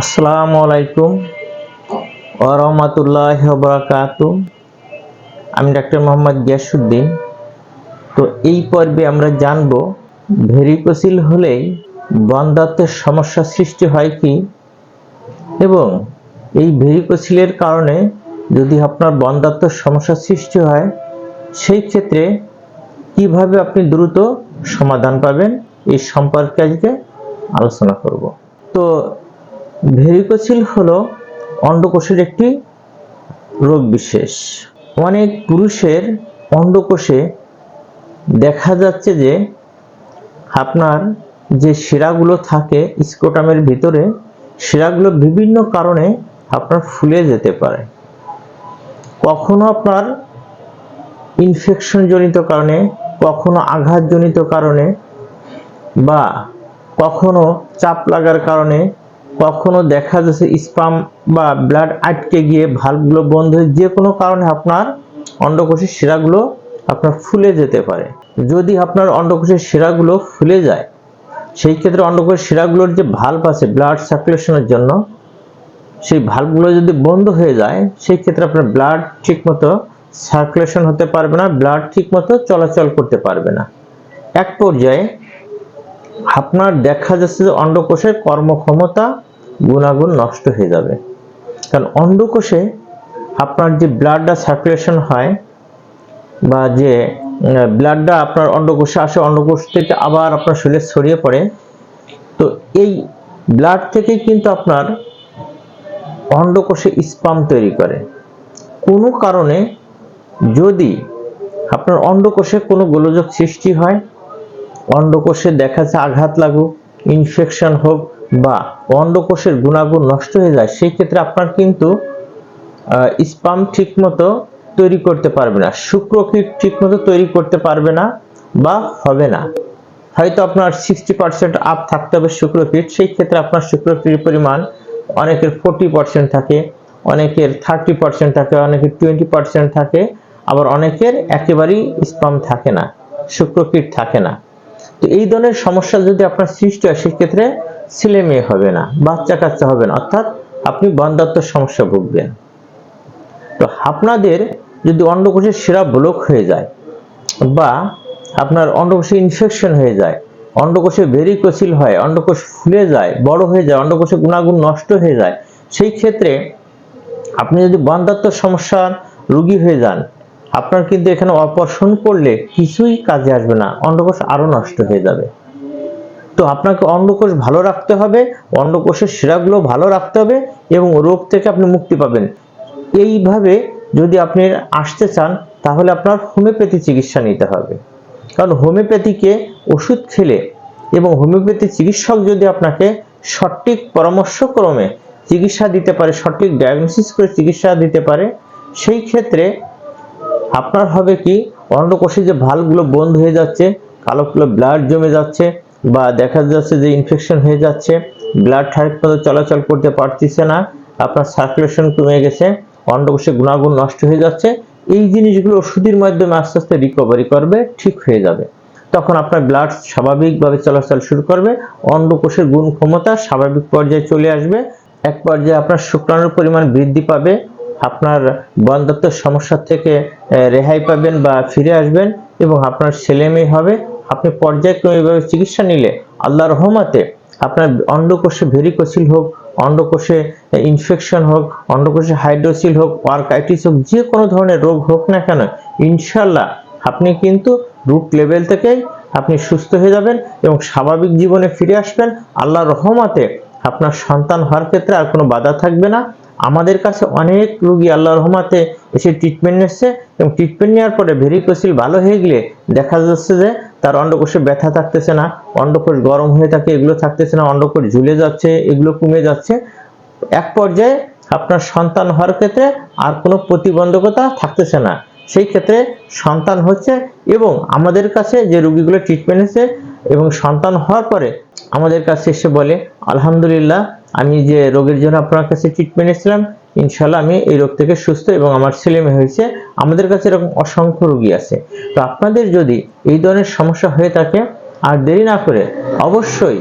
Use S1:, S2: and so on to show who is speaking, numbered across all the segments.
S1: আসসালামু আলাইকুম ওয়া রাহমাতুল্লাহি ওয়া বারাকাতুহু। আমি ডাক্তার মোহাম্মদ গিয়াসউদ্দিন। তো এই পর্বে আমরা জানব ভেরিকোসিল হলেই বন্ধ্যাত্বের সমস্যা সৃষ্টি হয় কি, এবং এই ভেরিকোসিলের কারণে যদি আপনার বন্ধ্যাত্বের সমস্যা সৃষ্টি হয় সেই ক্ষেত্রে কিভাবে আপনি দ্রুত সমাধান পাবেন এই সম্পর্কে আজকে আলোচনা করব। তো ভেরিকোসিল হলো অন্ডকোষের একটি রোগ বিশেষ। অনেক পুরুষের অন্ডকোষে দেখা যাচ্ছে যে আপনার যে শিরাগুলো থাকে স্ক্রোটামের ভিতরে, শিরাগুলো বিভিন্ন কারণে আপনার ফুলে যেতে পারে। কখনো আপনার ইনফেকশন জনিত কারণে, কখনো আঘাতজনিত কারণে, বা কখনো চাপ লাগার কারণে, কখনো দেখা যাচ্ছে স্পাম বা ব্লাড আটকে গিয়ে ভালভগুলো বন্ধ হয়ে যে কোনো কারণে আপনার অন্ডকোষের শিরাগুলো আপনার ফুলে যেতে পারে। যদি আপনার অন্ডকোষের শিরাগুলো ফুলে যায় সেই ক্ষেত্রে অন্ডকোষের শিরাগুলোর যে ভালভ আছে ব্লাড সার্কুলেশনের জন্য, সেই ভালভগুলো যদি বন্ধ হয়ে যায় সেই ক্ষেত্রে আপনার ব্লাড ঠিকমতো সার্কুলেশন হতে পারবে না, ব্লাড ঠিকমতো চলাচল করতে পারবে না। এক পর্যায়ে আপনার দেখা যাচ্ছে যে অন্ডকোষের কর্মক্ষমতা গুণাগুণ নষ্ট হয়ে যাবে। কারণ অন্ডকোষে আপনার যে ব্লাডটা সার্কুলেশন হয় বা যে ব্লাডটা আপনার অন্ডকোষে আসে, অন্ডকোষ থেকে আবার আপনার শরীরে ছড়িয়ে পড়ে, তো এই ব্লাড থেকেই কিন্তু আপনার অন্ডকোষে স্পাম তৈরি করে। কোনো কারণে যদি আপনার অন্ডকোষে কোনো গোলযোগ সৃষ্টি হয়, অন্ডকোষে দেখা যাচ্ছে আঘাত লাগুক, ইনফেকশন হোক, বা অন্ডকোষের গুণাগুণ নষ্ট হয়ে যায়, সেই ক্ষেত্রে আপনার কিন্তু স্পাম ঠিকমতো তৈরি করতে পারবে না, শুক্রকীট ঠিকমতো তৈরি করতে পারবে না বা হবে না। হয়তো আপনার 60% আপ থাকতে হবে শুক্রকীট, সেই ক্ষেত্রে আপনার শুক্রকীটের পরিমাণ অনেকের 40% থাকে, অনেকের 30% থাকে, অনেকের 20% থাকে, আবার অনেকের একেবারেই স্পাম থাকে না, শুক্রকীট থাকে না। তো এই ধরনের সমস্যা যদি আপনার সৃষ্টি হয় সেক্ষেত্রে ছেলে মেয়ে হবে না, বাচ্চা কাচ্চা হবে না, অর্থাৎ আপনি বন্ধ্যাত্বের সমস্যা ভুগবেন। তো আপনাদের যদি অন্ডকোষের শিরা ব্লক হয়ে যায় বা আপনার অন্ডকোষে ইনফেকশন হয়ে যায়, অন্ডকোষে ভেরিকোসিল হয়, অন্ডকোষ ফুলে যায়, বড় হয়ে যায়, অন্ডকোষের গুণাগুণ নষ্ট হয়ে যায়, সেই ক্ষেত্রে আপনি যদি বন্ধ্যাত্বের সমস্যার রোগী হয়ে যান, আপনার কিন্তু এখানে অপারেশন করলে কিছুই কাজে আসবে না, অন্ডকোষ আরো নষ্ট হয়ে যাবে। তো আপনাকে অন্ডকোষ ভালো রাখতে হবে, অন্ডকোষের শিরাগুলো ভালো রাখতে হবে, এবং রোগ থেকে আপনি মুক্তি পাবেন। এইভাবে যদি আপনি আসতে চান তাহলে আপনার হোমিওপ্যাথি চিকিৎসা নিতে হবে। কারণ হোমিওপ্যাথিকে ওষুধ খেলে এবং হোমিওপ্যাথি চিকিৎসক যদি আপনাকে সঠিক পরামর্শক্রমে চিকিৎসা দিতে পারে, সঠিক ডায়াগনোসিস করে চিকিৎসা দিতে পারে, সেই ক্ষেত্রে আপনার হবে কি, অন্ডকোষে যে ভালভগুলো বন্ধ হয়ে যাচ্ছে, কালো কালো ব্লাড জমে যাচ্ছে, বা দেখা যাচ্ছে যে ইনফেকশন হয়ে যাচ্ছে, ব্লাড ঠিকমতো চলাচল করতে পারতেছে না, আপনার সার্কুলেশন কমে গেছে, অন্ডকোষের গুণাগুণ নষ্ট হয়ে যাচ্ছে, এই জিনিসগুলো ওষুধের মাধ্যমে আস্তে আস্তে রিকভারি করবে, ঠিক হয়ে যাবে। তখন আপনার ব্লাড স্বাভাবিকভাবে চলাচল শুরু করবে, অন্ডকোষের গুণ ক্ষমতা স্বাভাবিক পর্যায়ে চলে আসবে, এক পর্যায়ে আপনার শুক্রাণুর পরিমাণ বৃদ্ধি পাবে, আপনার বন্ধ্যাত্বের সমস্যা থেকে রেহাই পাবেন বা ফিরে আসবেন, এবং আপনার ছেলে মেয়ে হবে। আপনি পর্যায়ক্রমিকভাবে চিকিৎসা নিলে আল্লাহর রহমতে আপনার অন্ডকোষে ভেরিকোসিল হোক, অন্ডকোষে ইনফেকশন হোক, অন্ডকোষে হাইড্রোসিল হোক, ওয়ার্কাইটিস হোক, যে কোনো ধরনের রোগ হোক না কেন, ইনশাল্লাহ আপনি কিন্তু রুট লেভেল থেকেই আপনি সুস্থ হয়ে যাবেন এবং স্বাভাবিক জীবনে ফিরে আসবেন। আল্লাহর রহমতে আপনার সন্তান হওয়ার ক্ষেত্রে আর কোনো বাধা থাকবে না। আমাদের কাছে অনেক রোগী আল্লাহর রহমতে এসে ট্রিটমেন্ট নিচ্ছে, এবং ট্রিটমেন্ট নেওয়ার পরে ভেরিকোসিল ভালো হয়ে গেলে দেখা যাচ্ছে যে তার অন্ডকোষে ব্যথা থাকতেছে না, অন্ডকোষ গরম হয়ে থাকে এগুলো থাকতেছে না, অন্ডকোষ ঝুলে যাচ্ছে এগুলো কমে যাচ্ছে। এক পর্যায়ে আপনার সন্তান হওয়ার ক্ষেত্রে আর কোনো প্রতিবন্ধকতা থাকতেছে না, সেই ক্ষেত্রে সন্তান হচ্ছে। এবং আমাদের কাছে যে রোগীগুলো ট্রিটমেন্ট হচ্ছে এবং সন্তান হওয়ার পরে আমাদের কাছে এসে বলে, আলহামদুলিল্লাহ, আমি যে রোগের জন্য আপনার কাছে ট্রিটমেন্ট নিয়েছিলাম, ইনশাল্লাহ আমি এই রোগ থেকে সুস্থ এবং আমার ছেলে মেয়ে হয়েছে। আমাদের কাছে এরকম অসংখ্য রোগী আছে। তো আপনাদের যদি এই ধরনের সমস্যা হয়ে থাকে, আর দেরি না করে অবশ্যই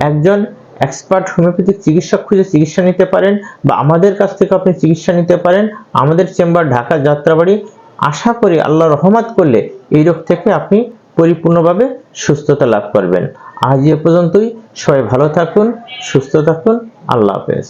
S1: একজন এক্সপার্ট হোমিওপ্যাথিক চিকিৎসক খুঁজে চিকিৎসা নিতে পারেন, বা আমাদের কাছ থেকে আপনি চিকিৎসা নিতে পারেন। আমাদের চেম্বার ঢাকা যাত্রাবাড়ি। আশা করি আল্লাহ রহমত করলে এই রোগ থেকে আপনি পরিপূর্ণভাবে সুস্থতা লাভ করবেন। আজ এ পর্যন্তই। সবাই ভালো থাকুন, সুস্থ থাকুন। আল্লাহ হাফেজ।